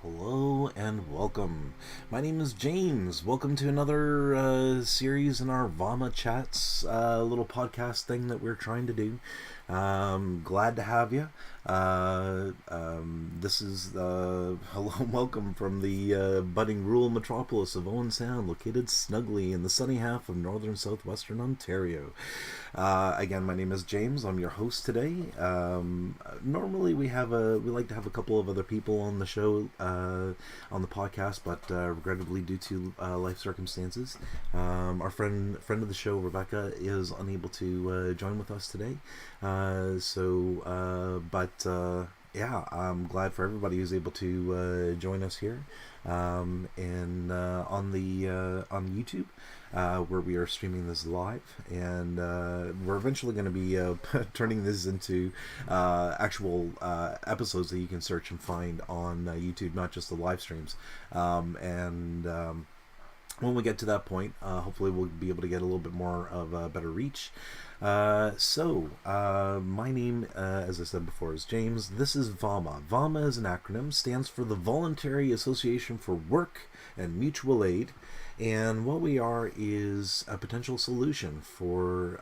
Hello and welcome. My name is James. Welcome to another series in our VAWMA Chats little podcast thing that we're trying to do. Glad to have you. This is hello and welcome from the budding rural metropolis of Owen Sound, located snugly in the sunny half of northern southwestern Ontario. Again, my name is James. I'm your host today. Normally we like to have a couple of other people on the show, on the podcast, but regrettably due to life circumstances, our friend of the show, Rebecca, is unable to join with us today. Yeah, I'm glad for everybody who's able to join us here, and on YouTube, where we are streaming this live, and we're eventually going to be turning this into actual episodes that you can search and find on YouTube, not just the live streams, and. When we get to that point, hopefully we'll be able to get a little bit more of a better reach. My name, as I said before, is James. This is VAWMA. VAWMA is an acronym, stands for the Voluntary Association for Work and Mutual Aid. And what we are is a potential solution for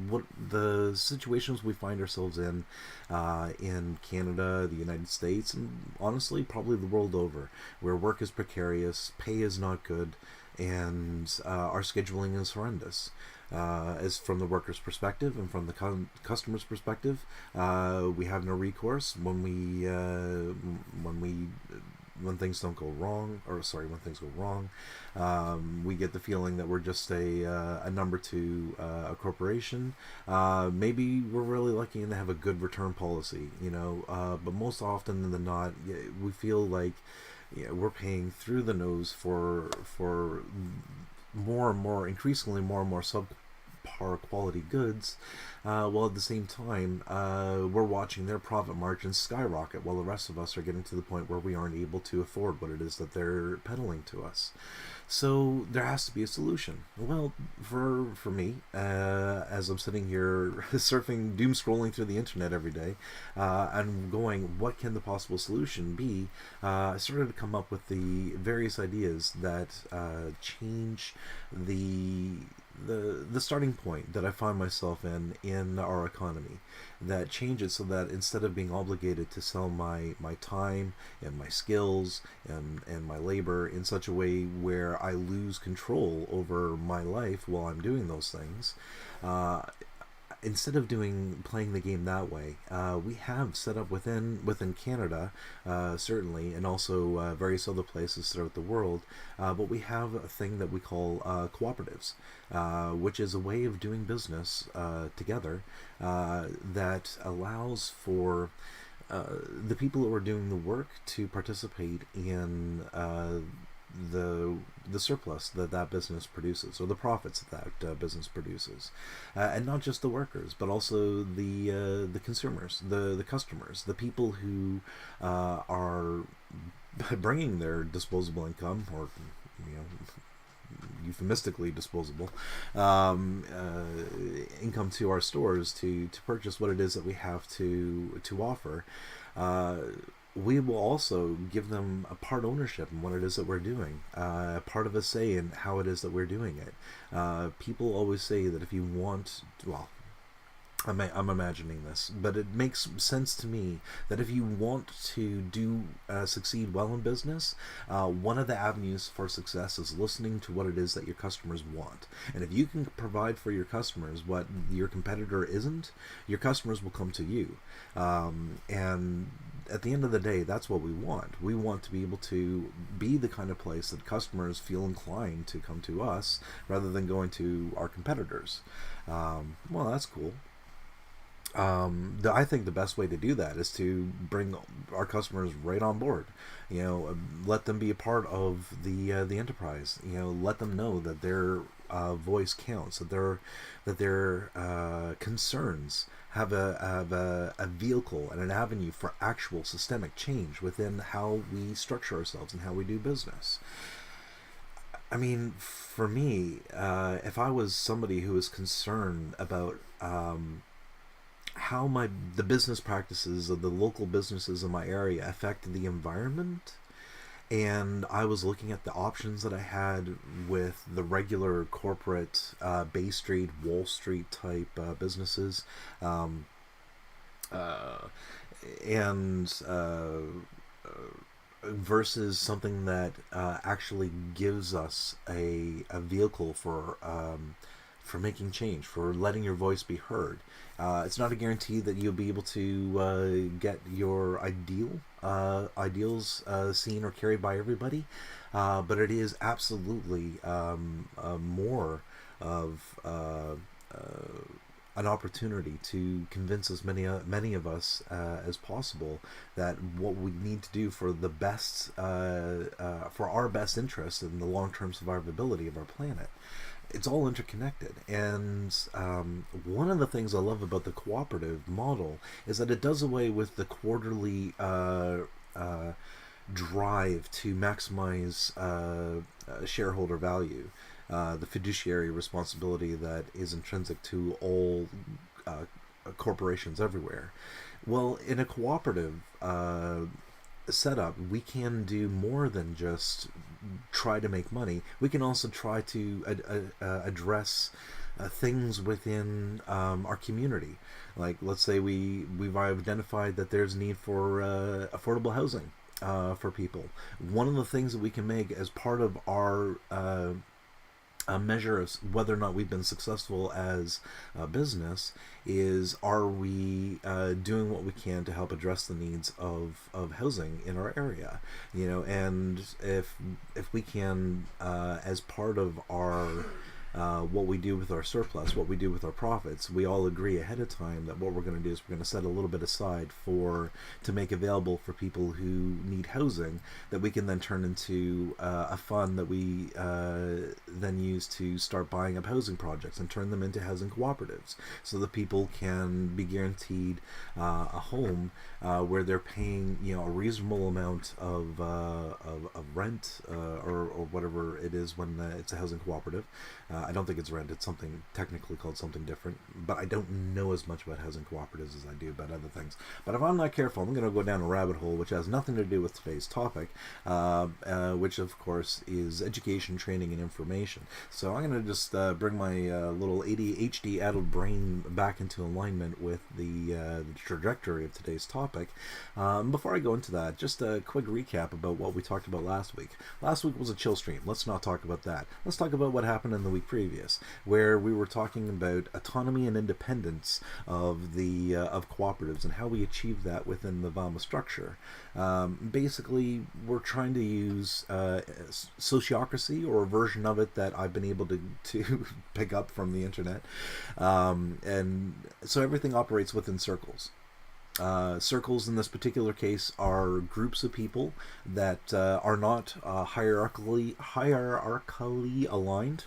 what the situations we find ourselves in Canada, the United States, and honestly, probably the world over, where work is precarious, pay is not good, and our scheduling is horrendous. As from the worker's perspective and from the customer's perspective, we have no recourse when things don't go wrong, when things go wrong. We get the feeling that we're just a number to a corporation. Maybe we're really lucky and they have a good return policy, but most often than not, we feel like we're paying through the nose for more and more, increasingly more and more subpar quality goods, while at the same time we're watching their profit margins skyrocket while the rest of us are getting to the point where we aren't able to afford what it is that they're peddling to us. So there has to be a solution. Well, for me, as I'm sitting here surfing, doom scrolling through the internet every day, and going, what can the possible solution be? I started to come up with the various ideas that change the starting point that I find myself in our economy, that changes so that instead of being obligated to sell my time and my skills and my labor in such a way where I lose control over my life while I'm doing those things, instead of playing the game that way, we have set up within Canada, certainly, and also various other places throughout the world. But we have a thing that we call cooperatives, which is a way of doing business together that allows for the people who are doing the work to participate in the surplus that business produces, or the profits that business produces, and not just the workers, but also the consumers, the customers, the people who are bringing their disposable income, or euphemistically disposable income to our stores to purchase what it is that we have to offer. We will also give them a part ownership in what it is that we're doing, part of a say in how it is that we're doing it. People always say that if you want, well, I'm imagining this, but it makes sense to me that if you want to succeed well in business, one of the avenues for success is listening to what it is that your customers want. And if you can provide for your customers what your competitor isn't, your customers will come to you. And at the end of the day, that's what we want. We want to be able to be the kind of place that customers feel inclined to come to us rather than going to our competitors. Well, that's cool. I think the best way to do that is to bring our customers right on board. Let them be a part of the enterprise. Let them know that their voice counts, that their concerns have a vehicle and an avenue for actual systemic change within how we structure ourselves and how we do business. I mean, for me, if I was somebody who was concerned about how the business practices of the local businesses in my area affected the environment. And I was looking at the options that I had with the regular corporate Bay Street, Wall Street type businesses, um, uh, and versus something that actually gives us a vehicle for making change, for letting your voice be heard. It's not a guarantee that you'll be able to get your ideals seen or carried by everybody, but it is absolutely more of an opportunity to convince as many of us as possible that what we need to do for the best for our best interest in the long-term survivability of our planet. It's all interconnected, and one of the things I love about the cooperative model is that it does away with the quarterly drive to maximize shareholder value, the fiduciary responsibility that is intrinsic to all corporations everywhere. Well, in a cooperative setup, we can do more than just try to make money. We can also try to address things within our community. Like, let's say we've identified that there's need for affordable housing for people. One of the things that we can make as part of our a measure of whether or not we've been successful as a business is, are we doing what we can to help address the needs of housing in our area, and if we can as part of our what we do with our surplus, what we do with our profits, we all agree ahead of time that what we're going to do is we're going to set a little bit aside to make available for people who need housing, that we can then turn into a fund that we then use to start buying up housing projects and turn them into housing cooperatives, so that people can be guaranteed a home where they're paying a reasonable amount of rent or whatever it is when it's a housing cooperative. I don't think it's rent. It's something technically called something different, but I don't know as much about housing cooperatives as I do about other things. But if I'm not careful, I'm going to go down a rabbit hole which has nothing to do with today's topic, which of course is education, training, and information. So I'm going to just bring my little ADHD-addled brain back into alignment with the trajectory of today's topic. Before I go into that, just a quick recap about what we talked about last week. Last week was a chill stream. Let's not talk about that. Let's talk about what happened in the week previous, where we were talking about autonomy and independence of the of cooperatives and how we achieve that within the VAWMA structure. Basically, we're trying to use sociocracy, or a version of it that I've been able to pick up from the internet, and so everything operates within circles. Circles in this particular case are groups of people that are not hierarchically aligned.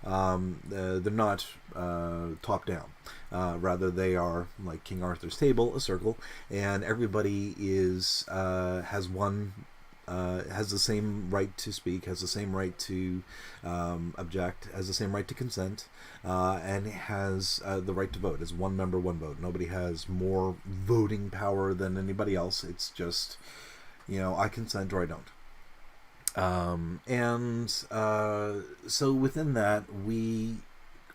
They're not top down. Rather, they are like King Arthur's table, a circle, and everybody has the same right to speak, has the same right to object, has the same right to consent, and has the right to vote. It's one member, one vote. Nobody has more voting power than anybody else. It's just, I consent or I don't. So within that, we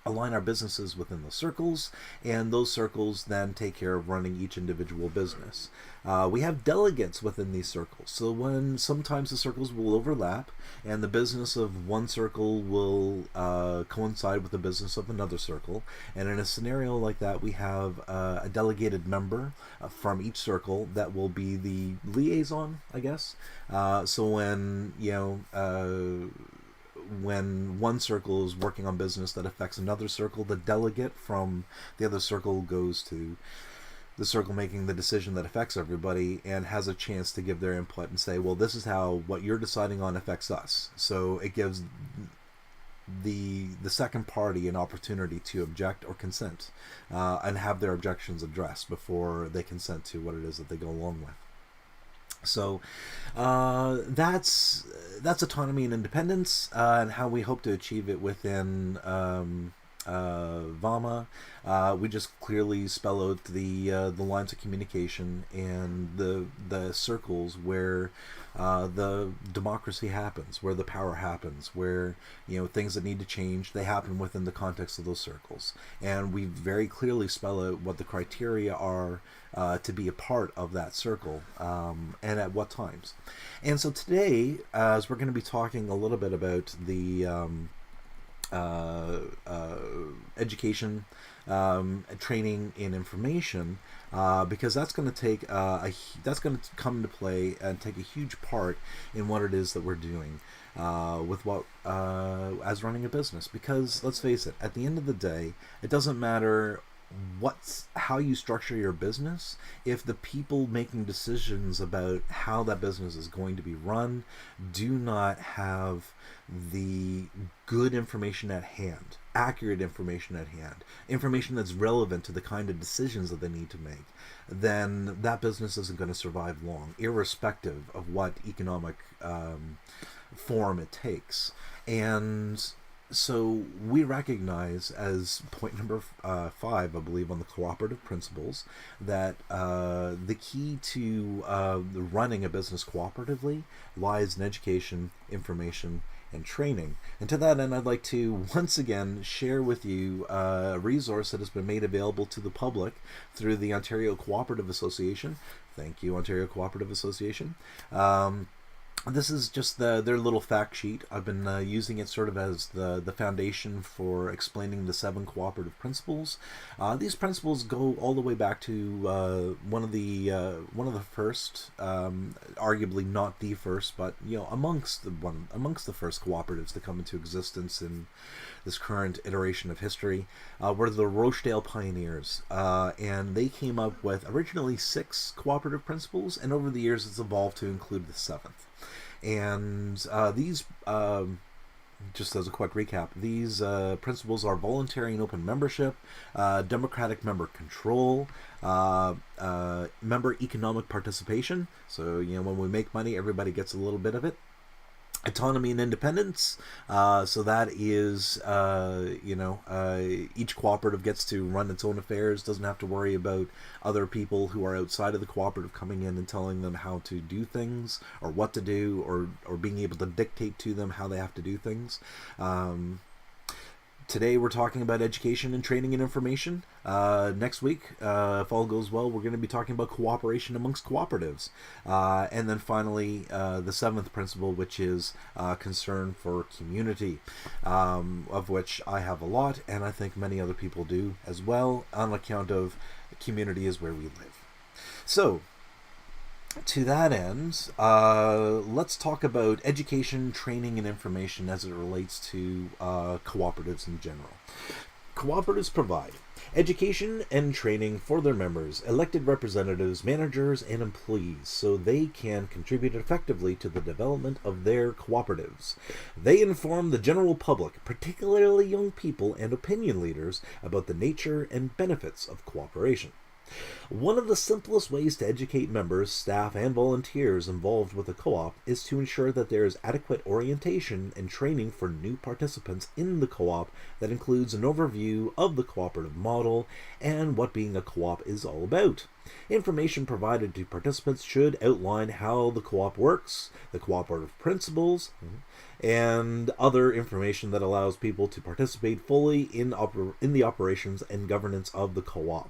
align our businesses within the circles, and those circles then take care of running each individual business. We have delegates within these circles, so when sometimes the circles will overlap, and the business of one circle will coincide with the business of another circle, and in a scenario like that, we have a delegated member from each circle that will be the liaison, I guess. So when one circle is working on business that affects another circle, the delegate from the other circle goes to the circle making the decision that affects everybody and has a chance to give their input and say, well, this is how what you're deciding on affects us. So it gives the second party an opportunity to object or consent, and have their objections addressed before they consent to what it is that they go along with. So that's autonomy and independence, and how we hope to achieve it within VAWMA, we just clearly spell out the lines of communication and the circles where the democracy happens, where the power happens, where things that need to change, they happen within the context of those circles, and we very clearly spell out what the criteria are to be a part of that circle, and at what times. And so today, as we're going to be talking a little bit about the education, training, and information, because that's going to take that's going to come into play and take a huge part in what it is that we're doing with what as running a business. Because let's face it, at the end of the day, it doesn't matter how you structure your business if the people making decisions about how that business is going to be run do not have the good information at hand, accurate information at hand, information that's relevant to the kind of decisions that they need to make, then that business isn't going to survive long, irrespective of what economic form it takes. And so we recognize, as point number 5, I believe, on the cooperative principles, that the key to running a business cooperatively lies in education, information, and training. And to that end, I'd like to once again share with you a resource that has been made available to the public through the Ontario Cooperative Association. Thank you, Ontario Cooperative Association. This is just their little fact sheet. I've been using it sort of as the foundation for explaining the 7 cooperative principles. These principles go all the way back to one of the first, arguably not the first, but amongst the first cooperatives to come into existence in this current iteration of history, were the Rochdale Pioneers, and they came up with originally 6 cooperative principles, and over the years it's evolved to include the 7th. And these, just as a quick recap, these principles are voluntary and open membership, democratic member control, member economic participation. So, when we make money, everybody gets a little bit of it. Autonomy and independence. So that is, each cooperative gets to run its own affairs, doesn't have to worry about other people who are outside of the cooperative coming in and telling them how to do things or what to do, or being able to dictate to them how they have to do things. Today we're talking about education and training and information. Next week, if all goes well, we're going to be talking about cooperation amongst cooperatives. And then finally, the 7th principle, which is concern for community, of which I have a lot, and I think many other people do as well, on account of community is where we live. So, to that end, let's talk about education, training, and information as it relates to cooperatives in general. Cooperatives provide education and training for their members, elected representatives, managers, and employees, so they can contribute effectively to the development of their cooperatives. They inform the general public, particularly young people and opinion leaders, about the nature and benefits of cooperation. One of the simplest ways to educate members, staff, and volunteers involved with a co-op is to ensure that there is adequate orientation and training for new participants in the co-op that includes an overview of the cooperative model and what being a co-op is all about. Information provided to participants should outline how the co-op works, the cooperative principles, and other information that allows people to participate fully in the operations and governance of the co-op.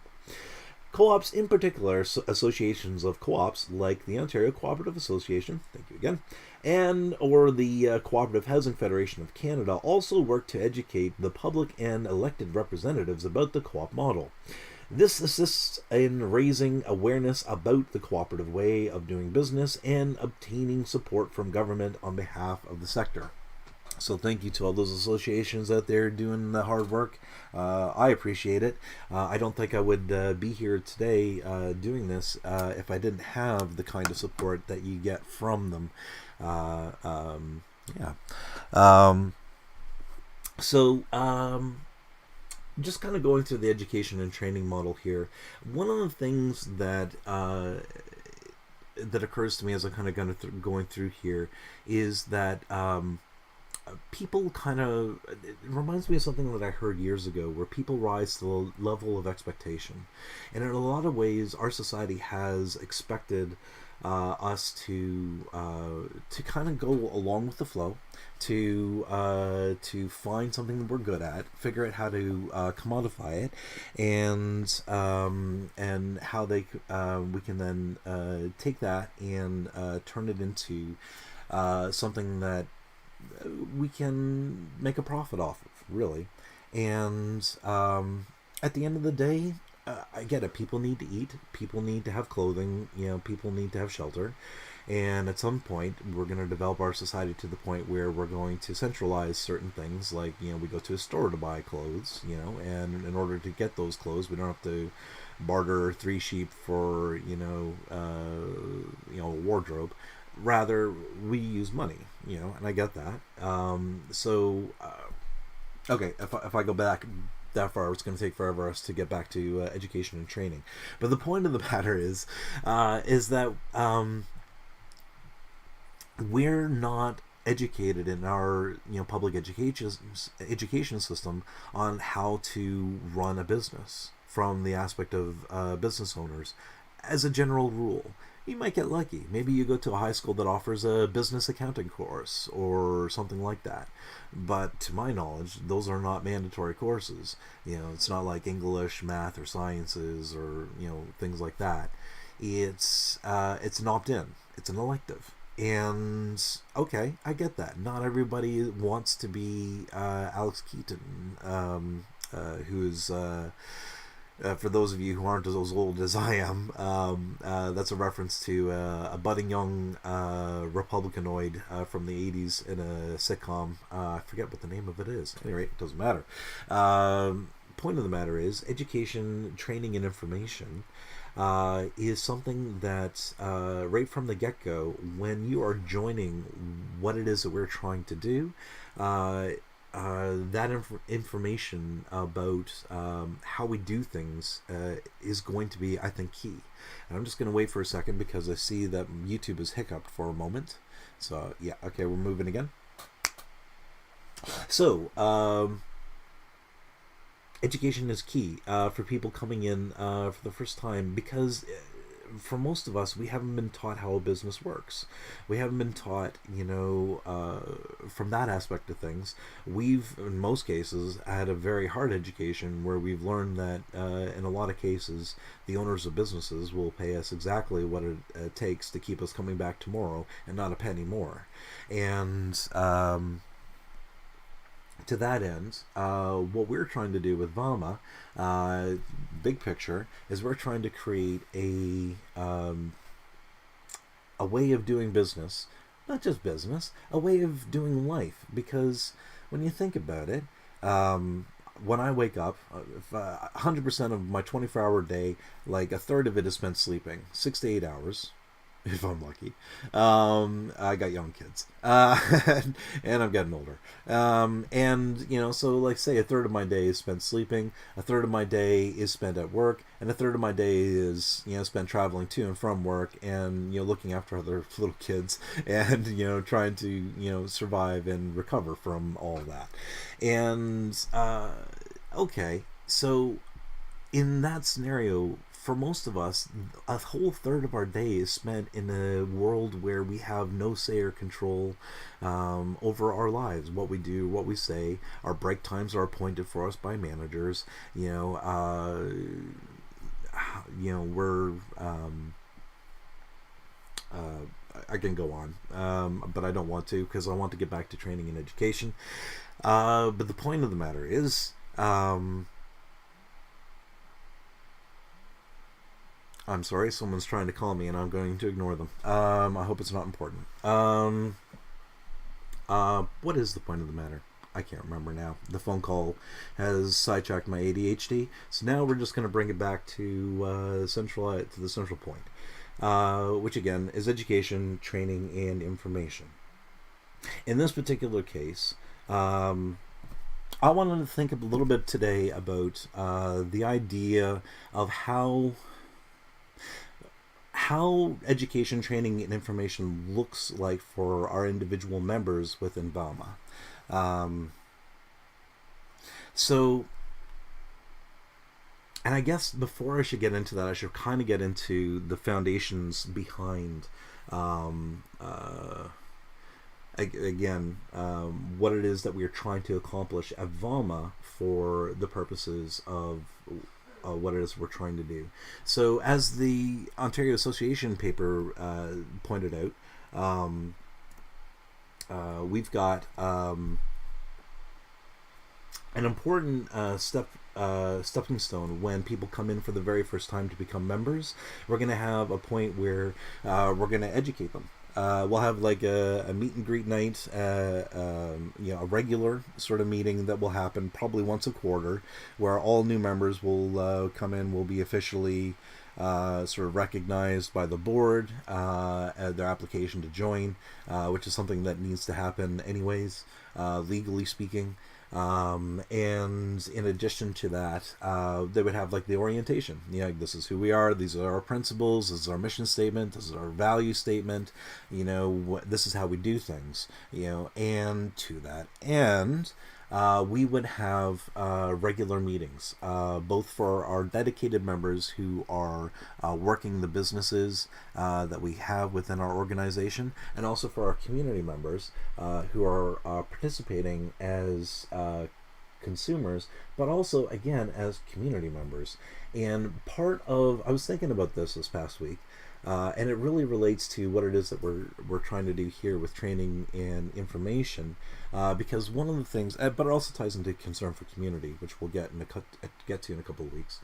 Co-ops, in particular, associations of co-ops like the Ontario Cooperative Association, thank you again, and or the Cooperative Housing Federation of Canada, also work to educate the public and elected representatives about the co-op model. This assists in raising awareness about the cooperative way of doing business and obtaining support from government on behalf of the sector. So thank you to all those associations out there doing the hard work. I appreciate it. I don't think I would be here today doing this if I didn't have the kind of support that you get from them. Just kind of going through the education and training model here. One of the things that that occurs to me as I'm kind of going through here is that people kind of, it reminds me of something that I heard years ago, where people rise to the level of expectation. And in a lot of ways, our society has expected us to kind of go along with the flow, to find something that we're good at, figure out how to commodify it, and how we can then take that and turn it into something that we can make a profit off of, really. And at the end of the day, I get it. People need to eat. People need to have clothing. People need to have shelter. And at some point, we're going to develop our society to the point where we're going to centralize certain things. Like, we go to a store to buy clothes, and in order to get those clothes, we don't have to barter 3 sheep for, a wardrobe. Rather, we use money, and I get that. Okay, if I go back that far, it's going to take forever us to get back to education and training. But the point of the matter is that we're not educated in our public education system on how to run a business from the aspect of business owners. As a general rule, you might get lucky. Maybe you go to a high school that offers a business accounting course or something like that. But to my knowledge, those are not mandatory courses. It's not like English, math, or sciences, or things like that. It's an opt-in. It's an elective. And okay, I get that. Not everybody wants to be Alex Keaton, who's for those of you who aren't as old as I am, that's a reference to a budding young Republicanoid from the 80s in a sitcom. I forget what the name of it is. At any rate, it doesn't matter. Point of the matter is, education, training, and information is something that right from the get-go, when you are joining what it is that we're trying to do, that information about how we do things is going to be, I think, key. And I'm just going to wait for a second because I see that YouTube has hiccuped for a moment. So, yeah, okay, we're moving again. So, education is key for people coming in for the first time, because for most of us, we haven't been taught how a business works. We haven't been taught, from that aspect of things. We've, in most cases, had a very hard education where we've learned that in a lot of cases, the owners of businesses will pay us exactly what it takes to keep us coming back tomorrow and not a penny more. And to that end, what we're trying to do with VAWMA, big picture, is we're trying to create a way of doing business, not just business, a way of doing life. Because when you think about it, when I wake up, 100% of my 24-hour day, like a third of it is spent sleeping, 6 to 8 hours. If I'm lucky. I got young kids. And I'm getting older. So like say a third of my day is spent sleeping, a third of my day is spent at work, and a third of my day is, spent traveling to and from work and, looking after other little kids and, trying to, survive and recover from all that. And, okay, so in that scenario, for most of us, a whole third of our day is spent in a world where we have no say or control over our lives, what we do, what we say. Our break times are appointed for us by managers. We're I can go on, but I don't want to, because I want to get back to training and education. But the point of the matter is, I'm sorry, someone's trying to call me and I'm going to ignore them. I hope it's not important. What is the point of the matter? I can't remember now. The phone call has sidetracked my ADHD. So now we're just going to bring it back to the central point, which again is education, training, and information. In this particular case, I wanted to think a little bit today about the idea of how education, training, and information looks like for our individual members within VAWMA. Um, so, and I guess before I should get into that, I should kind of get into the foundations behind, um, uh, again, what it is that we are trying to accomplish at VAWMA for the purposes of what it is we're trying to do. So, as the Ontario Association paper pointed out, we've got an important stepping stone when people come in for the very first time to become members. We're going to have a point where we're going to educate them. We'll have like a meet and greet night, a regular sort of meeting that will happen probably once a quarter, where all new members will come in, will be officially sort of recognized by the board, their application to join, which is something that needs to happen anyways, legally speaking. And in addition to that, they would have like the orientation. This is who we are. These are our principles. This is our mission statement. This is our value statement. This is how we do things. And to that end, we would have regular meetings, both for our dedicated members who are working the businesses that we have within our organization, and also for our community members who are participating as consumers, but also, again, as community members. And I was thinking about this past week, and it really relates to what it is that we're trying to do here with training and information, because one of the things, but it also ties into concern for community, which we'll get to in a couple of weeks.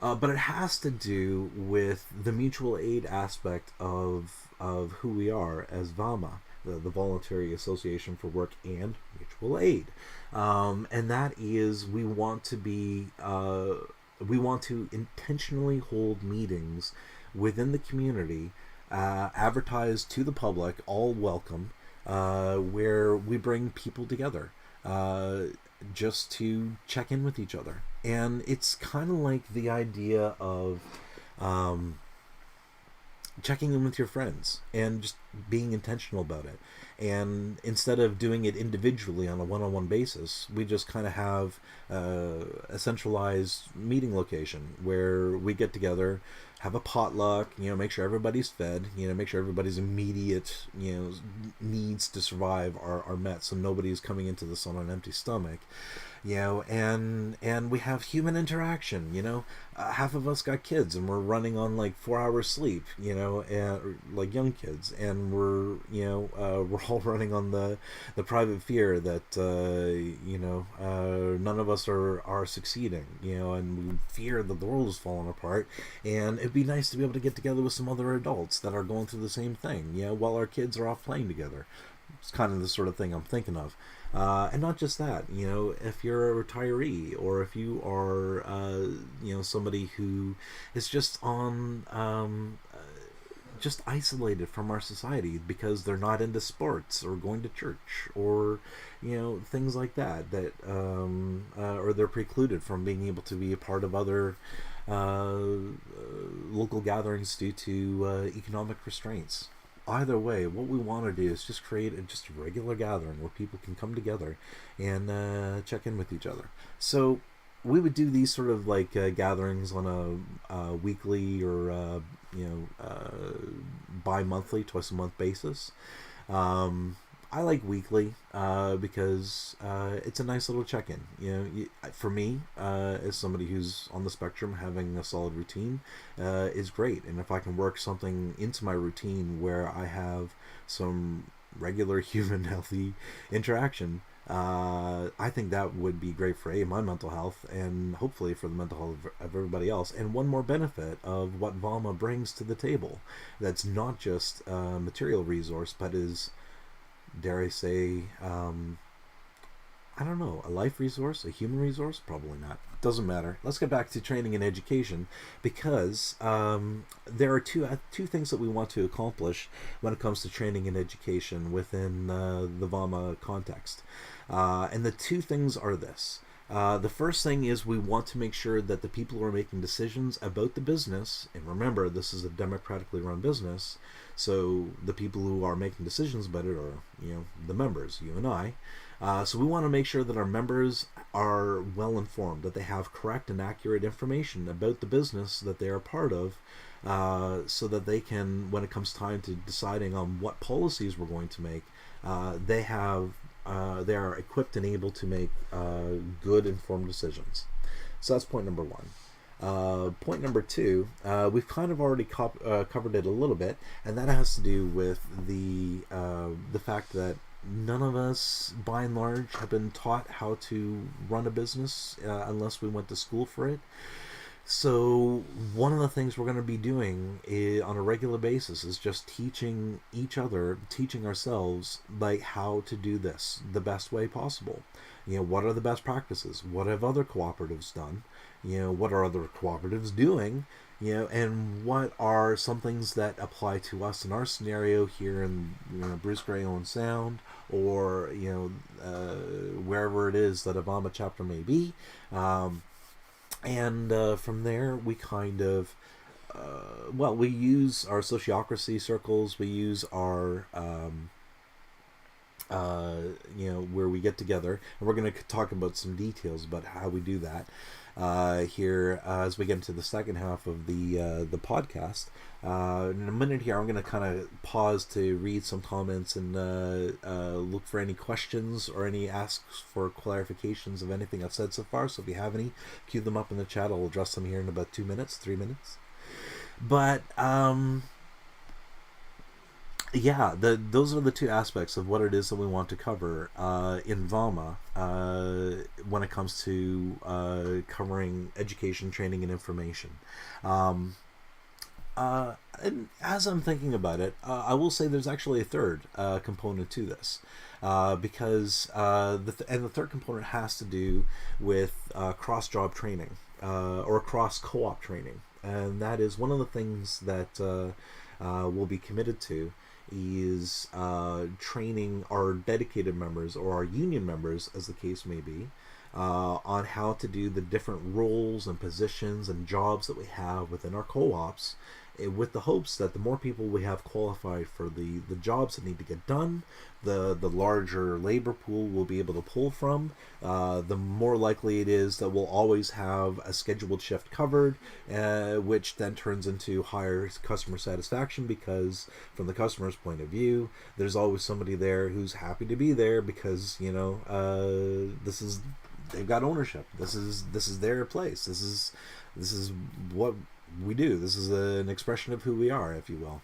But it has to do with the mutual aid aspect of who we are as VAWMA, the Voluntary Association for Work and Mutual Aid, and that is we want to intentionally hold meetings within the community, advertised to the public, all welcome, where we bring people together just to check in with each other. And it's kind of like the idea of checking in with your friends and just being intentional about it. And instead of doing it individually on a one-on-one basis, we just kind of have a centralized meeting location where we get together, have a potluck, make sure everybody's fed, make sure everybody's immediate, needs to survive are met, so nobody's coming into this on an empty stomach, and we have human interaction. Half of us got kids and we're running on like 4 hours sleep, and like young kids, and we're all running on the private fear that none of us are succeeding, and we fear that the world is falling apart. And it'd be nice to be able to get together with some other adults that are going through the same thing, while our kids are off playing together. It's kind of the sort of thing I'm thinking of. And not just that, if you're a retiree, or if you are, somebody who is just just isolated from our society because they're not into sports or going to church, or things like that, or they're precluded from being able to be a part of other local gatherings due to economic restraints. Either way, what we want to do is just create just a regular gathering where people can come together and check in with each other. So we would do these sort of like gatherings on a weekly or bi-monthly, twice a month basis. I like weekly because it's a nice little check-in. For me, as somebody who's on the spectrum, having a solid routine is great. And if I can work something into my routine where I have some regular human healthy interaction, I think that would be great for my mental health, and hopefully for the mental health of everybody else. And one more benefit of what VAWMA brings to the table, that's not just a material resource, but is, dare I say, I don't know, a life resource, a human resource? Probably not. Doesn't matter. Let's get back to training and education, because there are two things that we want to accomplish when it comes to training and education within the VAWMA context. And the two things are this. The first thing is we want to make sure that the people who are making decisions about the business, and remember, this is a democratically run business, so the people who are making decisions about it are, the members, you and I, So we want to make sure that our members are well informed, that they have correct and accurate information about the business that they are part of, so that they can, when it comes time to deciding on what policies we're going to make, they are equipped and able to make good informed decisions. So that's point number one. Point number two, we've kind of already covered it a little bit, and that has to do with the fact that none of us, by and large, have been taught how to run a business unless we went to school for it. So one of the things we're going to be doing on a regular basis is just teaching each other, teaching ourselves, like how to do this the best way possible. What are the best practices? What have other cooperatives done? What are other cooperatives doing? And what are some things that apply to us in our scenario here in Bruce Grey Owen Sound, or wherever it is that a VAWMA chapter may be. And from there, we kind of, we use our sociocracy circles, we use our, where we get together, and we're going to talk about some details about how we do that here as we get into the second half of the podcast. In a minute here, I'm going to kind of pause to read some comments and look for any questions or any asks for clarifications of anything I've said so far. So if you have any, cue them up in the chat. I'll address them here in about 3 minutes. But those are the two aspects of what it is that we want to cover in VAWMA when it comes to covering education, training, and information. And as I'm thinking about it, I will say there's actually a third component to this, because the third component has to do with cross-job training or cross-co-op training, and that is one of the things that we'll be committed to is training our dedicated members or our union members, as the case may be, on how to do the different roles and positions and jobs that we have within our co-ops, with the hopes that the more people we have qualified for the jobs that need to get done, the larger labor pool we'll be able to pull from, the more likely it is that we'll always have a scheduled shift covered, which then turns into higher customer satisfaction, because from the customer's point of view, there's always somebody there who's happy to be there because they've got ownership. This is their place. This is what we do. This is an expression of who we are, if you will.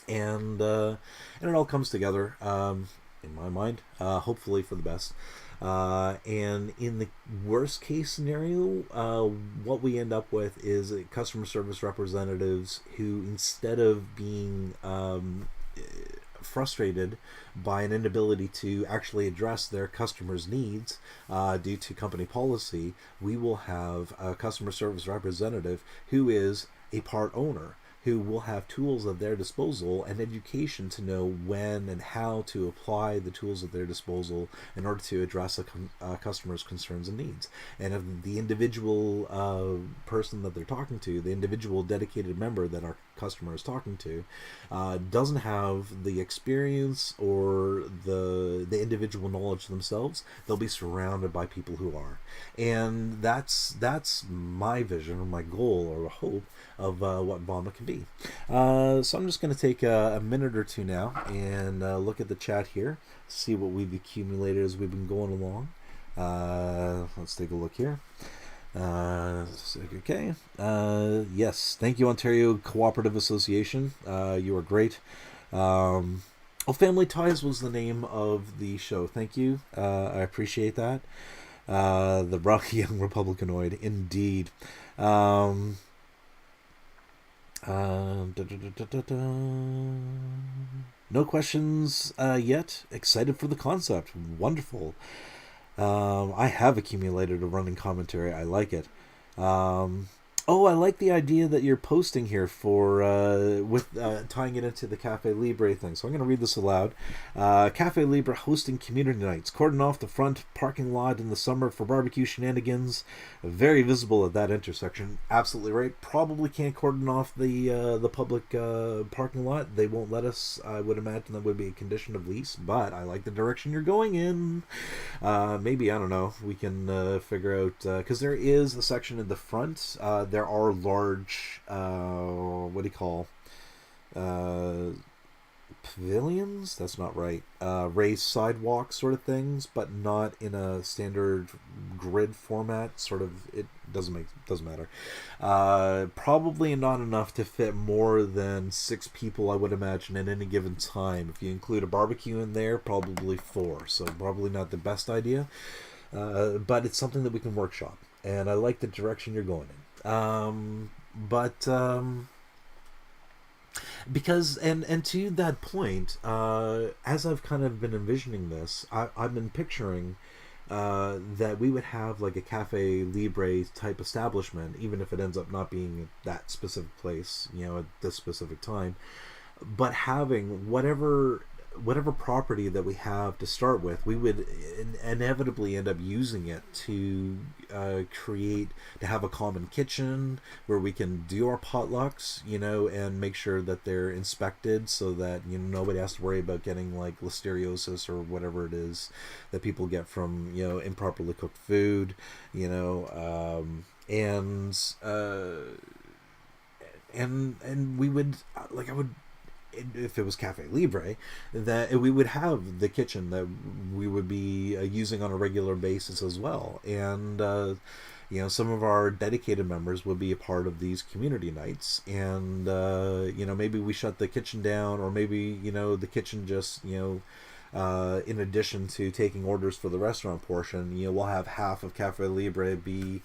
And it all comes together, in my mind, hopefully for the best. And in the worst case scenario, what we end up with is customer service representatives who, instead of being frustrated by an inability to actually address their customers' needs due to company policy, we will have a customer service representative who is a part owner, who will have tools at their disposal and education to know when and how to apply the tools at their disposal in order to address a customer's concerns and needs. And if the individual person that they're talking to, the individual dedicated member that our customer is talking to, doesn't have the experience or the individual knowledge themselves, they'll be surrounded by people who are. And that's my vision or my goal or hope of what VAWMA can be. So I'm just going to take a minute or two now and look at the chat here, see what we've accumulated as we've been going along. Let's take a look here. Okay. Yes, thank you, Ontario Cooperative Association. You are great. Family Ties was the name of the show. Thank you. I appreciate that. The Rocky Young Republicanoid, indeed. No questions yet. Excited for the concept. Wonderful. I have accumulated a running commentary. I like it. Oh, I like the idea that you're posting here for with tying it into the Cafe Libre thing. So I'm going to read this aloud. Cafe Libre hosting community nights. Cordon off the front parking lot in the summer for barbecue shenanigans. Very visible at that intersection. Absolutely right. Probably can't cordon off the public parking lot. They won't let us. I would imagine that would be a condition of lease. But I like the direction you're going in. Maybe, I don't know, we can figure out, because there is a section in the front. There are large, what do you call, uh, pavilions? That's not right. Raised sidewalk sort of things, but not in a standard grid format. Sort of, it doesn't matter. Probably not enough to fit more than 6 people, I would imagine, at any given time. If you include a barbecue in there, probably 4. So probably not the best idea. But it's something that we can workshop, and I like the direction you're going in. But because and to that point, as I've kind of been envisioning this, I've been picturing that we would have like a Cafe Libre type establishment, even if it ends up not being that specific place, at this specific time, but having whatever property that we have to start with, we would inevitably end up using it to have a common kitchen where we can do our potlucks, and make sure that they're inspected so that nobody has to worry about getting like listeriosis or whatever it is that people get from improperly cooked food, and we would I would, if it was Cafe Libre, that we would have the kitchen that we would be using on a regular basis as well. And, some of our dedicated members would be a part of these community nights. And, maybe we shut the kitchen down, or maybe, the kitchen just, in addition to taking orders for the restaurant portion, we'll have half of Cafe Libre be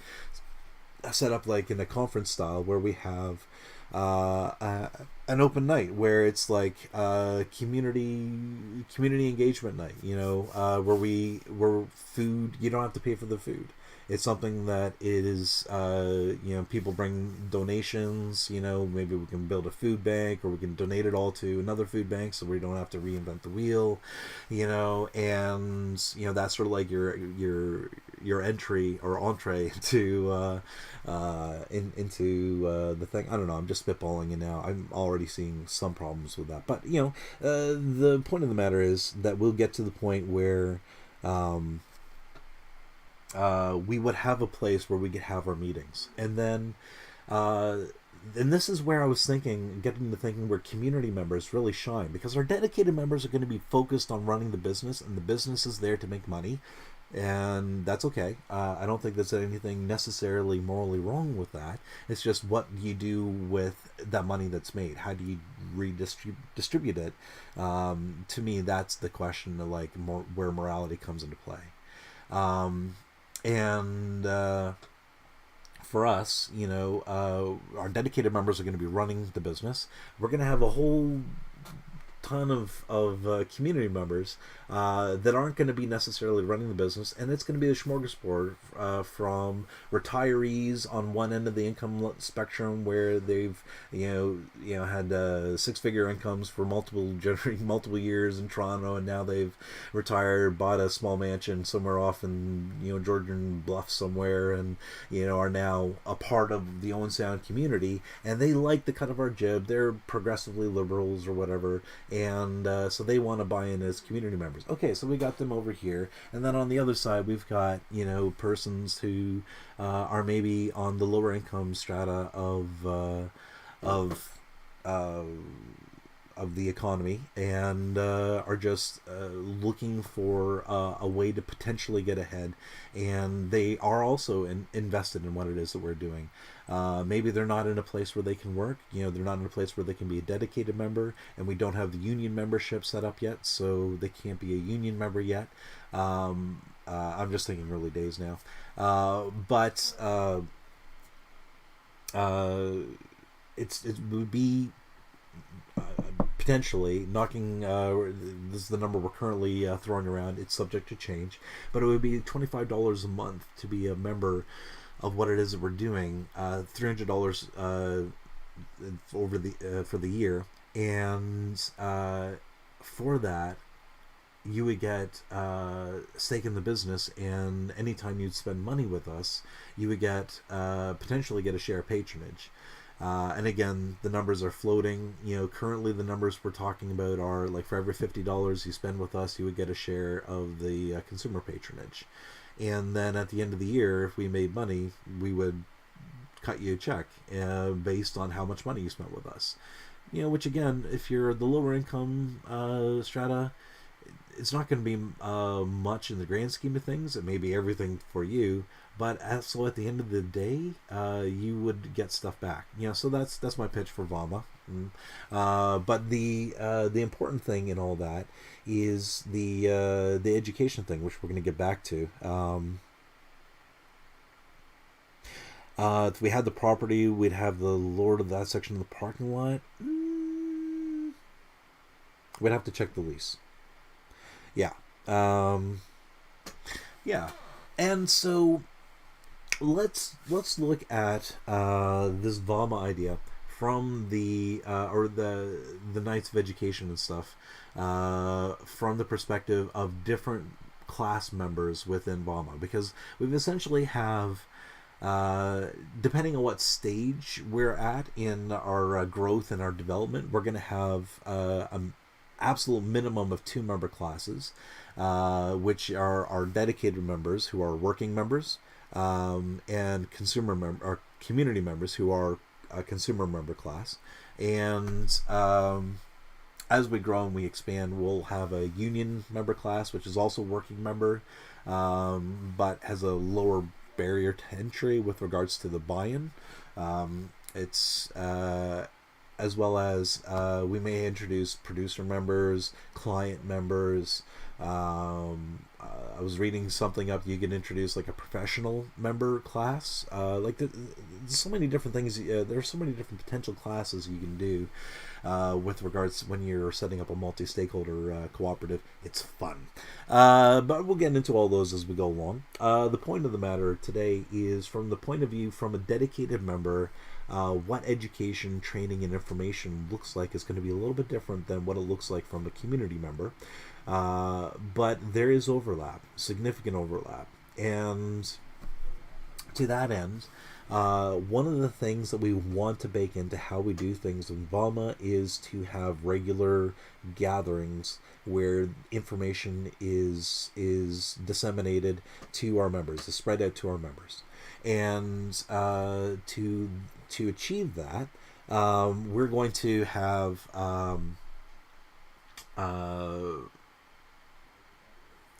set up like in a conference style where we have an open night where it's like community engagement night, where food, you don't have to pay for the food. It's something that is, people bring donations, maybe we can build a food bank, or we can donate it all to another food bank so we don't have to reinvent the wheel, and, that's sort of like your entry or entree to into the thing. I don't know, I'm just spitballing it now. I'm already seeing some problems with that, but the point of the matter is that we'll get to the point where we would have a place where we could have our meetings, and then and this is where I was getting to thinking where community members really shine, because our dedicated members are going to be focused on running the business, and the business is there to make money. And that's okay. I don't think there's anything necessarily morally wrong with that. It's just, what do you do with that money that's made? How do you distribute it? To me, that's the question of where morality comes into play. And for us, our dedicated members are going to be running the business. We're going to have a whole ton of community members that aren't going to be necessarily running the business, and it's going to be a smorgasbord from retirees on one end of the income spectrum, where they've had 6-figure incomes for multiple years in Toronto, and now they've retired, bought a small mansion somewhere off in Georgian Bluff somewhere, and are now a part of the Owen Sound community, and they like the cut of our jib. They're progressively liberals or whatever, and so they want to buy in as community members. Okay, so we got them over here, and then on the other side we've got persons who are maybe on the lower income strata of the economy, and are just looking for a way to potentially get ahead, and they are also invested in what it is that we're doing. Maybe they're not in a place where they can work, they're not in a place where they can be a dedicated member, and we don't have the union membership set up yet, so they can't be a union member yet. I'm just thinking early days now. But it would be potentially knocking, this is the number we're currently throwing around, it's subject to change, but it would be $25 a month to be a member of what it is that we're doing, $300 over the for the year, and for that you would get stake in the business, and anytime you'd spend money with us, you would get potentially get a share of patronage. And again, the numbers are floating. Currently the numbers we're talking about are like for every $50 you spend with us, you would get a share of the consumer patronage. And then at the end of the year, if we made money, we would cut you a check based on how much money you spent with us. Which again, if you're the lower income strata, it's not going to be much in the grand scheme of things. It may be everything for you, but so at the end of the day, you would get stuff back. So that's my pitch for VAWMA. But the important thing in all that is the education thing, which we're going to get back to. If we had the property, we'd have the lord of that section of the parking lot. We'd have to check the lease. Yeah. Yeah. And so let's look at this VAWMA idea from the Knights of Education and stuff from the perspective of different class members within VAWMA, because we've essentially have depending on what stage we're at in our growth and our development, we're going to have an absolute minimum of 2 member classes, which are our dedicated members, who are working members, and or community members, who are a consumer member class. And as we grow and we expand, we'll have a union member class, which is also working member, but has a lower barrier to entry with regards to the buy-in. It's as well as we may introduce producer members, client members. I was reading something up. You can introduce like a professional member class. There's so many different things. There's so many different potential classes you can do with regards to when you're setting up a multi-stakeholder cooperative. It's fun. But we'll get into all those as we go along. The point of the matter today is from the point of view from a dedicated member. What education, training, and information looks like is going to be a little bit different than what it looks like from a community member. But there is overlap, significant overlap. And to that end, one of the things that we want to bake into how we do things in VAWMA is to have regular gatherings where information is disseminated to our members, is spread out to our members. And to achieve that, we're going to have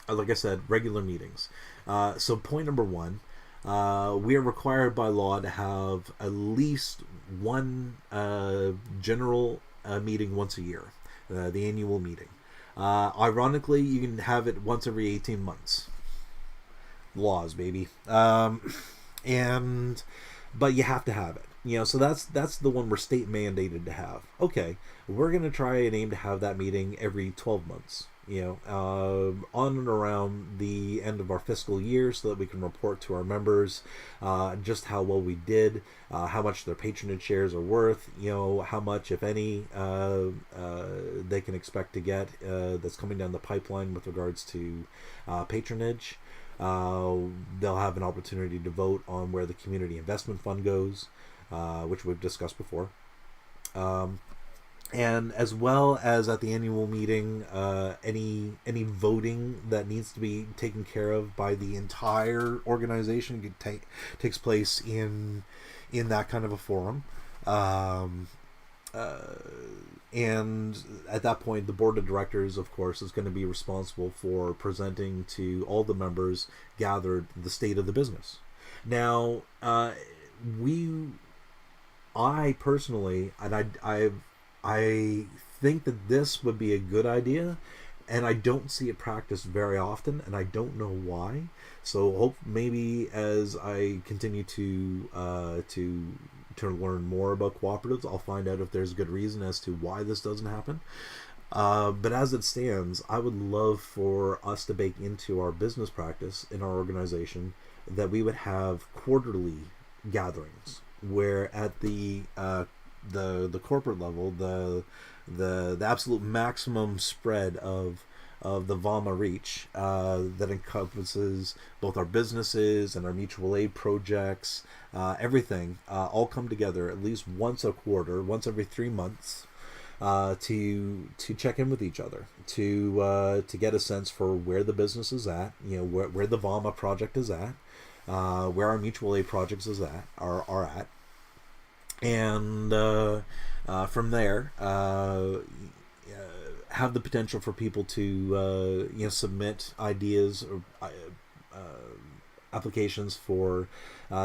like I said, regular meetings. So point number 1, we are required by law to have at least one general meeting once a year, the annual meeting. Ironically, you can have it once every 18 months. Laws, baby. But you have to have it. So that's the one we're state mandated to have. Okay, we're going to try and aim to have that meeting every 12 months. On and around the end of our fiscal year, so that we can report to our members just how well we did, how much their patronage shares are worth, how much, if any, they can expect to get that's coming down the pipeline with regards to patronage. They'll have an opportunity to vote on where the community investment fund goes, which we've discussed before. And as well as at the annual meeting, any voting that needs to be taken care of by the entire organization takes place in that kind of a forum. And at that point, the board of directors, of course, is going to be responsible for presenting to all the members gathered the state of the business. Now, I personally, and I think that this would be a good idea, and I don't see it practiced very often, and I don't know why. So maybe as I continue to learn more about cooperatives, I'll find out if there's a good reason as to why this doesn't happen. But as it stands, I would love for us to bake into our business practice in our organization that we would have quarterly gatherings where at the corporate level, the absolute maximum spread of the VAWMA reach that encompasses both our businesses and our mutual aid projects, everything, all come together at least once a quarter, once every 3 months, to check in with each other, to get a sense for where the business is at, where the VAWMA project is at, where our mutual aid projects are at, and from there, have the potential for people to submit ideas or applications for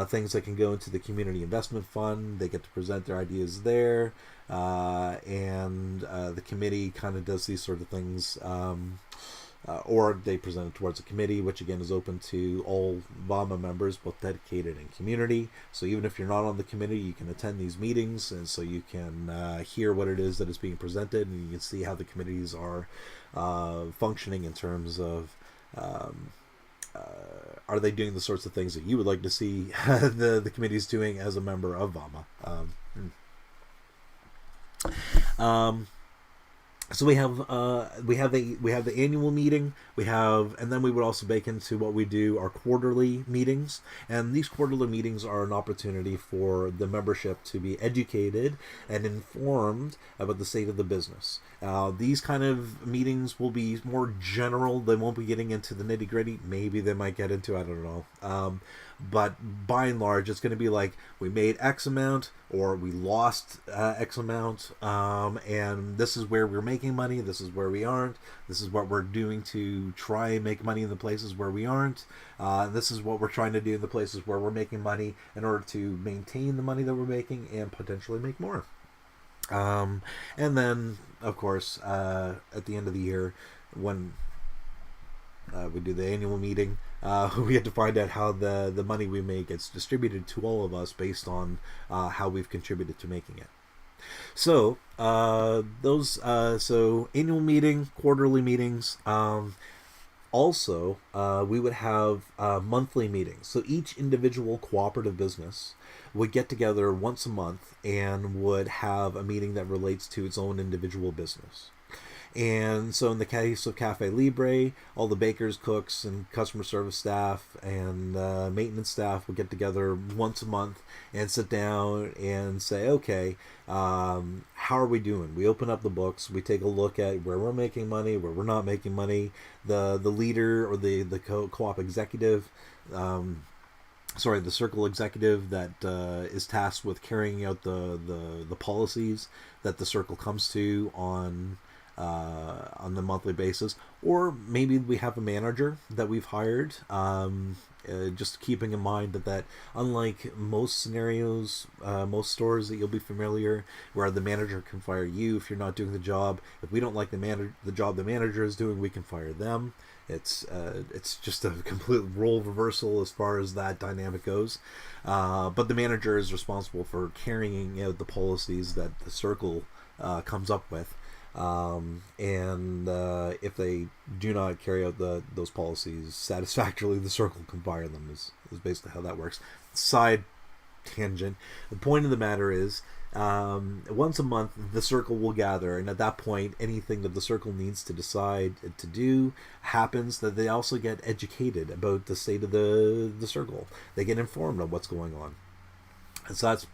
things that can go into the community investment fund. They get to present their ideas there, and the committee kind of does these sort of things, or they present it towards a committee, which again is open to all VAWMA members, both dedicated and community. So even if you're not on the committee, you can attend these meetings, and so you can hear what it is that is being presented, and you can see how the committees are functioning in terms of are they doing the sorts of things that you would like to see the committees doing as a member of VAWMA. So we have the annual meeting, and then we would also bake into what we do our quarterly meetings, and these quarterly meetings are an opportunity for the membership to be educated and informed about the state of the business. These kind of meetings will be more general. They won't be getting into the nitty gritty. Maybe they might get into, I don't know. But by and large, it's going to be like, we made X amount or we lost X amount, and this is where we're making money, this is where we aren't, this is what we're doing to try and make money in the places where we aren't, this is what we're trying to do in the places where we're making money in order to maintain the money that we're making and potentially make more. And then, of course, at the end of the year, when we do the annual meeting, we have to find out how the money we make gets distributed to all of us based on how we've contributed to making it. So so annual meeting, quarterly meetings. Also, we would have monthly meetings. So each individual cooperative business would get together once a month and would have a meeting that relates to its own individual business. And so in the case of Cafe Libre, all the bakers, cooks, and customer service staff and maintenance staff would get together once a month and sit down and say, okay, how are we doing? We open up the books, we take a look at where we're making money, where we're not making money. The leader or the co-op executive, the circle executive that is tasked with carrying out the policies that the circle comes to on the monthly basis, or maybe we have a manager that we've hired, just keeping in mind that unlike most scenarios, most stores that you'll be familiar, where the manager can fire you if you're not doing the job. If we don't like the job the manager is doing, we can fire them. It's just a complete role reversal as far as that dynamic goes, but the manager is responsible for carrying out the policies that the circle comes up with. And if they do not carry out those policies satisfactorily, the circle can fire them, is basically how that works. Side tangent. The point of the matter is, once a month the circle will gather, and at that point anything that the circle needs to decide to do happens. That they also get educated about the state of the circle. They get informed of what's going on. And so that's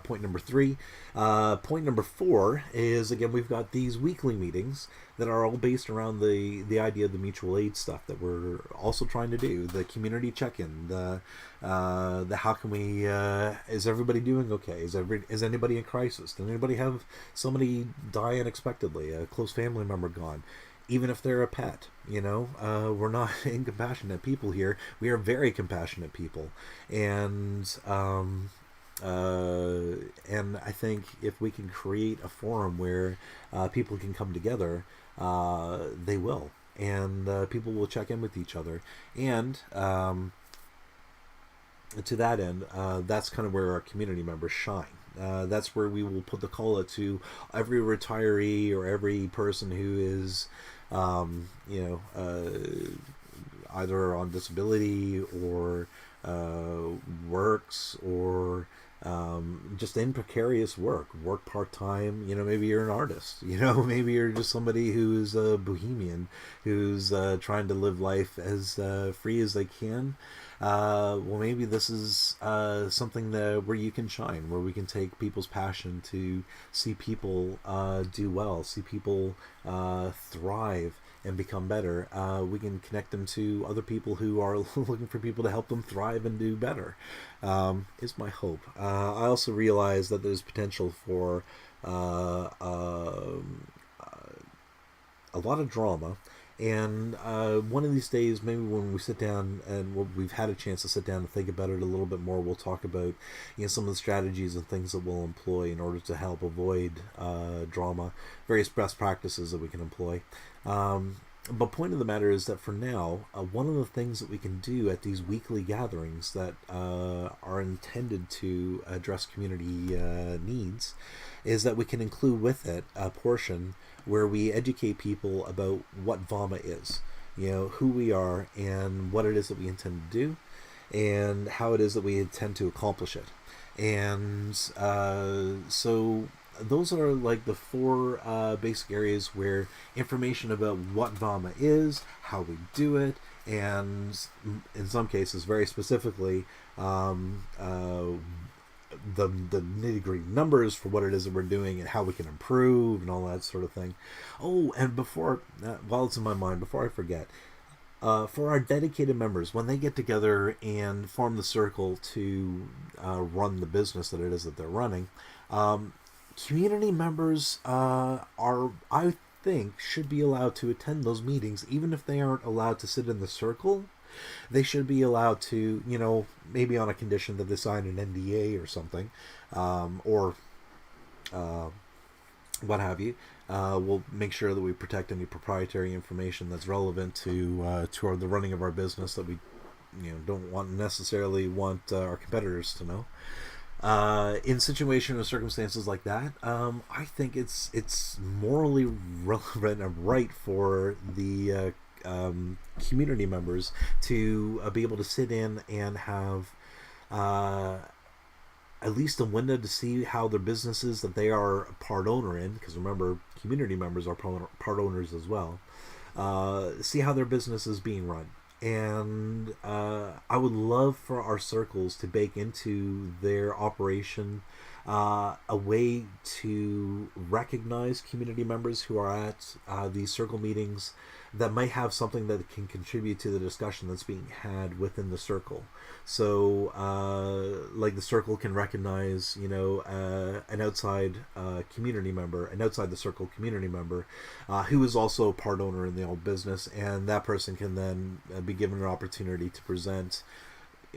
point number 3. Point number 4 is, again, we've got these weekly meetings that are all based around the idea of the mutual aid stuff that we're also trying to do. The community check-in, the how can we, is everybody doing okay? Is anybody in crisis? Did anybody have somebody die unexpectedly? A close family member gone? Even if they're a pet, we're not incompassionate people here. We are very compassionate people. And I think if we can create a forum where people can come together, they will, and people will check in with each other. And to that end, that's kind of where our community members shine. That's where we will put the call out to every retiree or every person who is, either on disability or works, or just in precarious work part-time. Maybe you're an artist, maybe you're just somebody who's a bohemian, who's trying to live life as free as they can. Well, maybe this is something where you can shine, where we can take people's passion to see people do well, see people thrive and become better. We can connect them to other people who are looking for people to help them thrive and do better, is my hope. I also realize that there's potential for a lot of drama. And one of these days, maybe when we sit down and we've had a chance to sit down and think about it a little bit more, we'll talk about some of the strategies and things that we'll employ in order to help avoid drama, various best practices that we can employ. But point of the matter is that for now, one of the things that we can do at these weekly gatherings that are intended to address community needs is that we can include with it a portion where we educate people about what VAWMA is, who we are and what it is that we intend to do and how it is that we intend to accomplish it. And so those are like the four basic areas where information about what VAWMA is, how we do it, and in some cases, very specifically, the nitty-gritty numbers for what it is that we're doing and how we can improve and all that sort of thing. Oh, and while it's in my mind, before I forget, for our dedicated members, when they get together and form the circle to run the business that it is that they're running, community members I think, should be allowed to attend those meetings, even if they aren't allowed to sit in the circle. They should be allowed to, maybe on a condition that they sign an NDA or something, or what have you. We'll make sure that we protect any proprietary information that's relevant to the running of our business that we don't necessarily want our competitors to know. In situations or circumstances like that, I think it's morally relevant and right for the community members to be able to sit in and have at least a window to see how their businesses that they are a part owner in, because remember, community members are part owners as well, see how their business is being run. And I would love for our circles to bake into their operation a way to recognize community members who are at these circle meetings that might have something that can contribute to the discussion that's being had within the circle. So, like the circle can recognize, an outside community member, an outside the circle community member, who is also a part owner in the old business, and that person can then be given an opportunity to present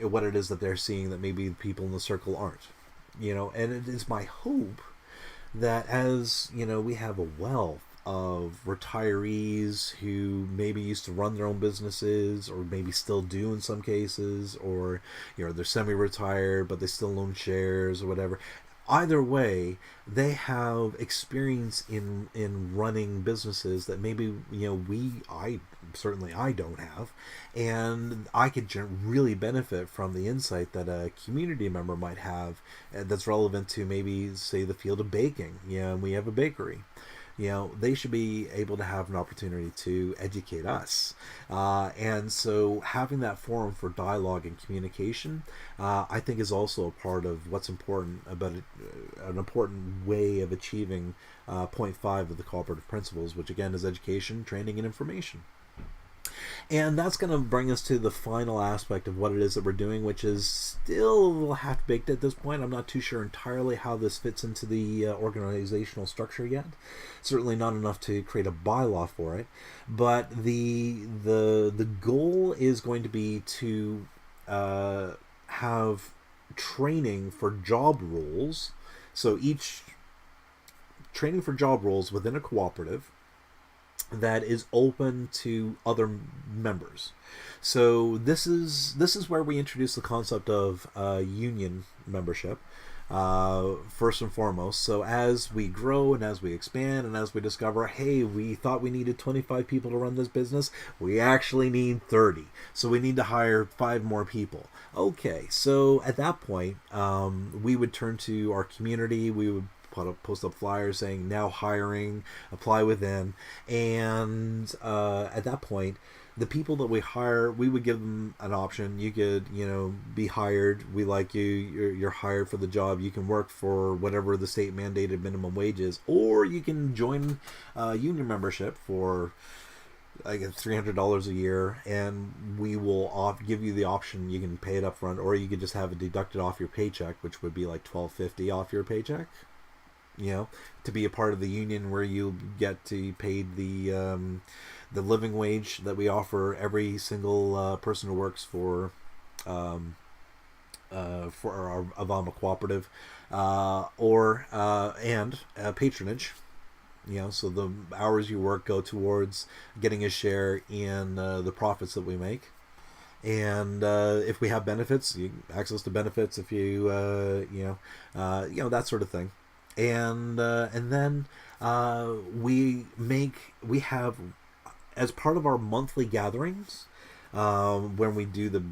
what it is that they're seeing that maybe people in the circle aren't. And it is my hope that as, we have a wealth of retirees who maybe used to run their own businesses or maybe still do in some cases, or, they're semi-retired but they still own shares or whatever. Either way, they have experience in running businesses that maybe, I don't have, and I could really benefit from the insight that a community member might have that's relevant to maybe, say, the field of baking. And we have a bakery. They should be able to have an opportunity to educate us. And so having that forum for dialogue and communication, I think is also a part of what's important about it, an important way of achieving point 5 of the Co-operative Principles, which again is education, training, and information. And that's going to bring us to the final aspect of what it is that we're doing, which is still a little half-baked at this point. I'm not too sure entirely how this fits into the organizational structure yet. Certainly not enough to create a bylaw for it. But the goal is going to be to have training for job roles. So each training for job roles within a cooperative that is open to other members. So this is where we introduce the concept of union membership. first and foremost. So as we grow and as we expand and as we discover, hey, we thought we needed 25 people to run this business, we actually need 30. So we need to hire 5 more people. Okay, so at that point, we would turn to our community. We would post up flyers saying now hiring, apply within, and at that point, the people that we hire, we would give them an option. You could, be hired. We like you. You're hired for the job. You can work for whatever the state mandated minimum wage is, or you can join union membership for like $300 a year, and we will give you the option. You can pay it up front, or you could just have it deducted off your paycheck, which would be like $12.50 off your paycheck. To be a part of the union where you get to paid the living wage that we offer every single person who works for our VAWMA cooperative, and patronage. So the hours you work go towards getting a share in the profits that we make. And if we have benefits, access to benefits. If you that sort of thing. And then we have, as part of our monthly gatherings, when we do the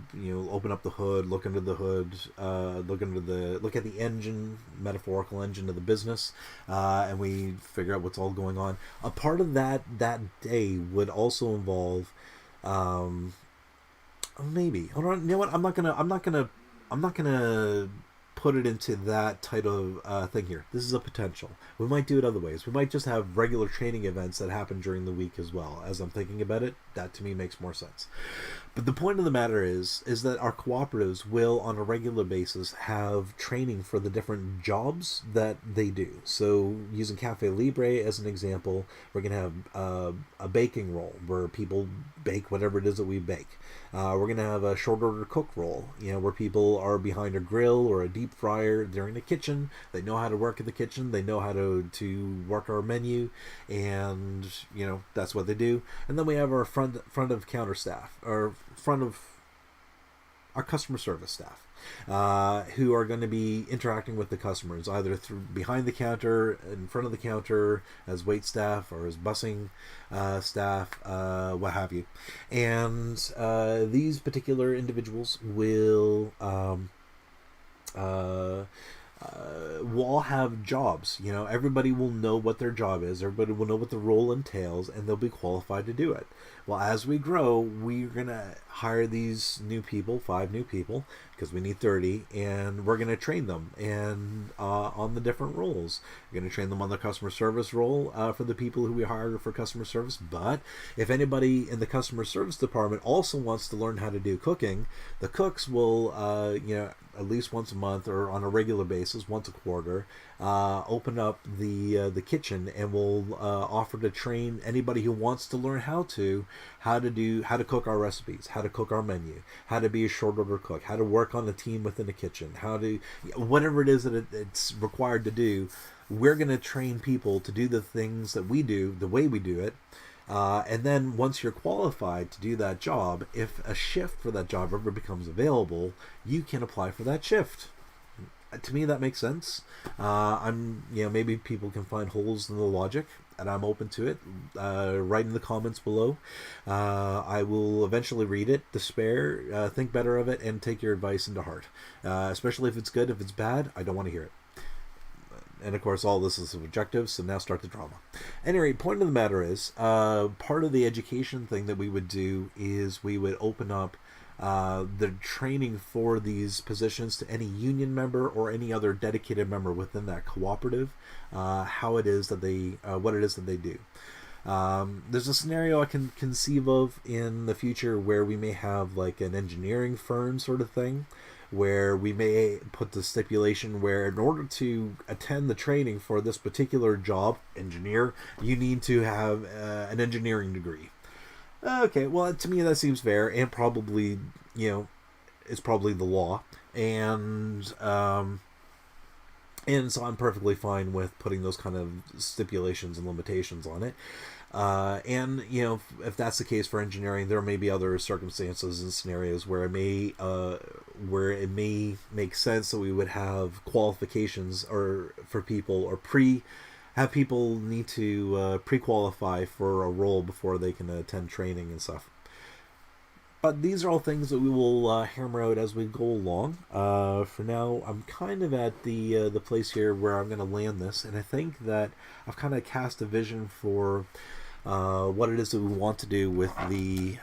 open up the hood, look under the hood, look at the engine, metaphorical engine of the business, and we figure out what's all going on. A part of that day would also involve maybe, hold on, you know what, I'm not gonna put it into that type of thing here. This is a potential. We might do it other ways. We might just have regular training events that happen during the week as well. As I'm thinking about it, that to me makes more sense. But the point of the matter is that our cooperatives will, on a regular basis, have training for the different jobs that they do. So, using Cafe Libre as an example, we're going to have a baking role where people bake whatever it is that we bake. We're going to have a short order cook role, where people are behind a grill or a deep fryer. They're in the kitchen. They know how to work in the kitchen. They know how to work our menu, and that's what they do. And then we have our front of counter staff, or front of our customer service staff, who are going to be interacting with the customers either through behind the counter, in front of the counter, as wait staff or as bussing staff, what have you. And these particular individuals will all have jobs. Everybody will know what their job is. Everybody will know what the role entails, and they'll be qualified to do it. Well, as we grow, we're going to hire these new people, 5 new people, because we need 30, and we're going to train them and on the different roles. We're going to train them on the customer service role for the people who we hire for customer service. But if anybody in the customer service department also wants to learn how to do cooking, the cooks will, at least once a month or on a regular basis, once a quarter, open up the kitchen, and will offer to train anybody who wants to learn how to cook our recipes, how to cook our menu, how to be a short order cook, how to work on a team within the kitchen, how to whatever it is that it's required to do. We're going to train people to do the things that we do the way we do it. And then once you're qualified to do that job, if a shift for that job ever becomes available, you can apply for that shift. To me, that makes sense. Maybe people can find holes in the logic, and I'm open to it. Write in the comments below. I will eventually read it, despair, think better of it, and take your advice into heart. Especially if it's good. If it's bad, I don't want to hear it. And of course, all this is subjective, so now start the drama. Anyway, point of the matter is, part of the education thing that we would do is we would open up the training for these positions to any union member or any other dedicated member within that cooperative, what it is that they do. There's a scenario I can conceive of in the future where we may have like an engineering firm sort of thing, where we may put the stipulation where in order to attend the training for this particular job, engineer, you need to have an engineering degree. Okay, well, to me that seems fair, and probably, it's probably the law, and so I'm perfectly fine with putting those kind of stipulations and limitations on it. And if that's the case for engineering, there may be other circumstances and scenarios where it may make sense that we would have qualifications or for people or have people need to pre-qualify for a role before they can attend training and stuff. But these are all things that we will hammer out as we go along. For now, I'm kind of at the place here where I'm going to land this, and I think that I've kind of cast a vision for what it is that we want to do with the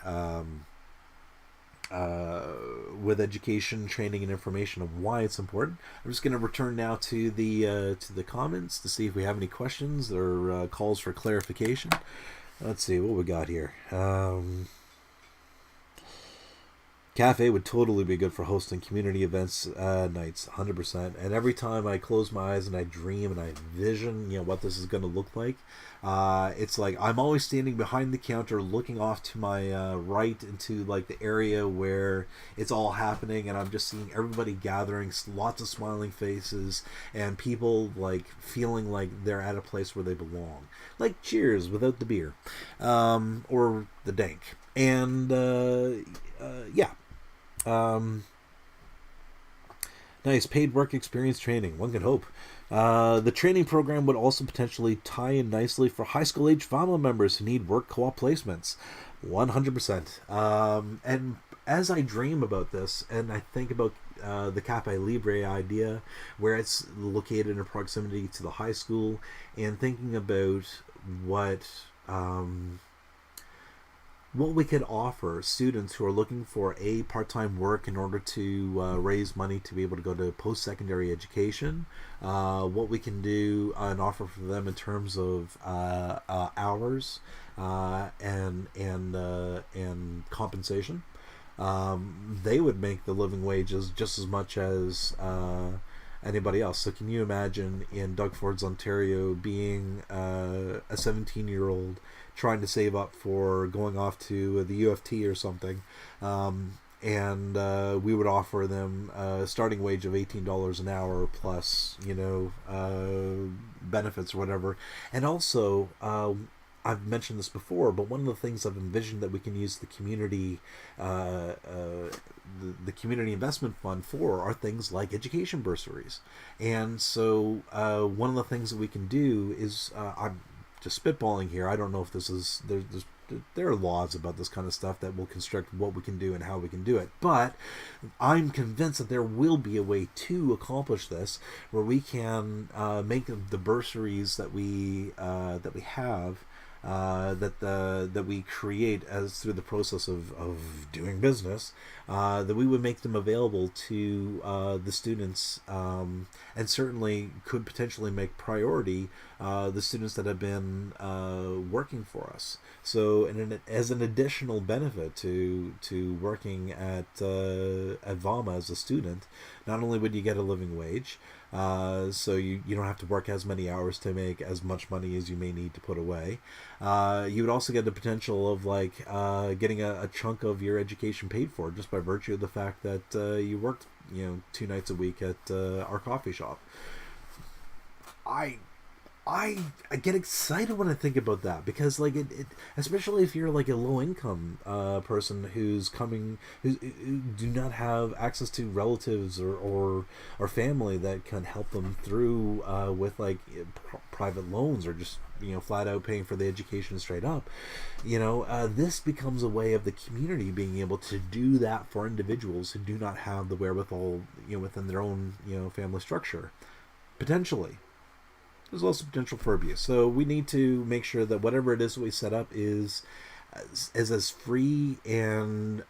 with education, training, and information of why it's important. I'm just going to return now to the comments to see if we have any questions or calls for clarification. Let's see what we got here. Cafe would totally be good for hosting community events nights, 100%. And every time I close my eyes and I dream and I vision, what this is going to look like, it's like I'm always standing behind the counter, looking off to my right into like the area where it's all happening, and I'm just seeing everybody gathering, lots of smiling faces, and people like feeling like they're at a place where they belong, like Cheers without the beer, or the dank, and yeah. Nice paid work experience training. One can hope. The training program would also potentially tie in nicely for high school age VAWMA members who need work co-op placements. 100%. And as I dream about this, and I think about the Cafe Libre idea, where it's located in proximity to the high school, and thinking about what we could offer students who are looking for part-time work in order to raise money to be able to go to post-secondary education, what we can do and offer for them in terms of hours and compensation. They would make the living wages just as much as anybody else. So can you imagine in Doug Ford's Ontario being a 17-year-old trying to save up for going off to the U of T or something, and we would offer them a starting wage of $18 an hour plus benefits or whatever. And also I've mentioned this before, but one of the things I've envisioned that we can use the community the community investment fund for are things like education bursaries. And so one of the things that we can do is I'm just spitballing here. I don't know if this is there are laws about this kind of stuff that will construct what we can do and how we can do it, but I'm convinced that there will be a way to accomplish this, where we can make the bursaries that we have that we create as through the process of doing business, that we would make them available to the students, and certainly could potentially make priority the students that have been working for us. So, as an additional benefit to working at VAWMA as a student, not only would you get a living wage, so you don't have to work as many hours to make as much money as you may need to put away. You would also get the potential of getting a chunk of your education paid for just by virtue of the fact that you worked 2 nights a week at our coffee shop. I get excited when I think about that, because it especially if you're like a low income person who do not have access to relatives or family that can help them through with private loans, or just flat out paying for the education straight up. This becomes a way of the community being able to do that for individuals who do not have the wherewithal within their own family structure. Potentially there's also potential for abuse. So we need to make sure that whatever it is that we set up is as free and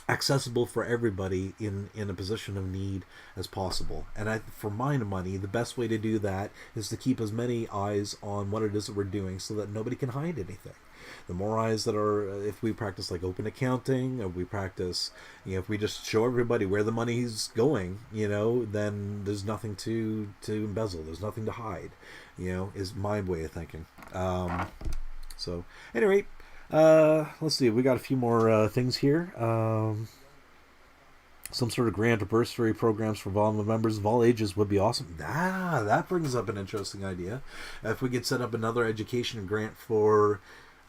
accessible for everybody in a position of need as possible. And for my money, the best way to do that is to keep as many eyes on what it is that we're doing, so that nobody can hide anything. The more eyes that are, if we practice open accounting, if we practice, if we just show everybody where the money's going, then there's nothing to embezzle. There's nothing to hide, is my way of thinking. So, at any rate, let's see. We got a few more things here. some sort of grant or bursary programs for VAWMA members of all ages would be awesome. That brings up an interesting idea. If we could set up another education grant for,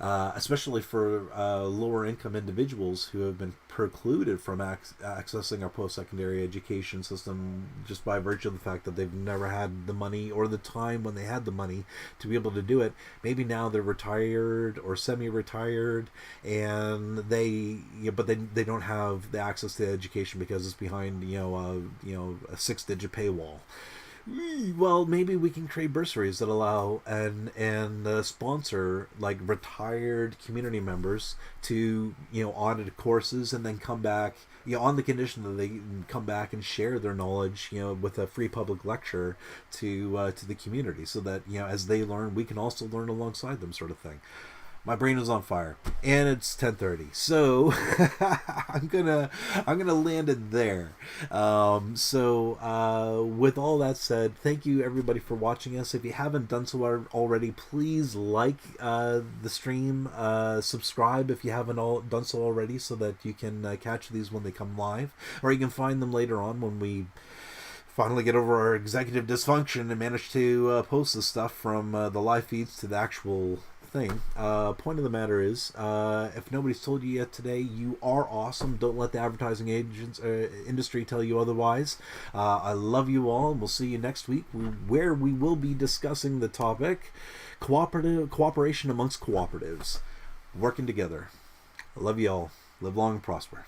especially for lower income individuals who have been precluded from accessing our post-secondary education system just by virtue of the fact that they've never had the money or the time when they had the money to be able to do it. Maybe now they're retired or semi-retired, and but they don't have the access to education because it's behind a 6-digit paywall. Well, maybe we can create bursaries that allow and sponsor like retired community members to audit courses and then come back on the condition that they can come back and share their knowledge with a free public lecture to the community, so that as they learn, we can also learn alongside them, sort of thing. My brain is on fire, and it's 10:30, so I'm gonna land it there. With all that said, thank you everybody for watching us. If you haven't done so already, please like the stream, subscribe if you haven't done so already, so that you can catch these when they come live, or you can find them later on when we finally get over our executive dysfunction and manage to post the stuff from the live feeds to the actual thing. Point of the matter is, if nobody's told you yet today, you are awesome. Don't let the advertising industry tell you otherwise. I love you all, and we'll see you next week, where we will be discussing the topic cooperation amongst cooperatives, working together. I love you all. Live long and prosper.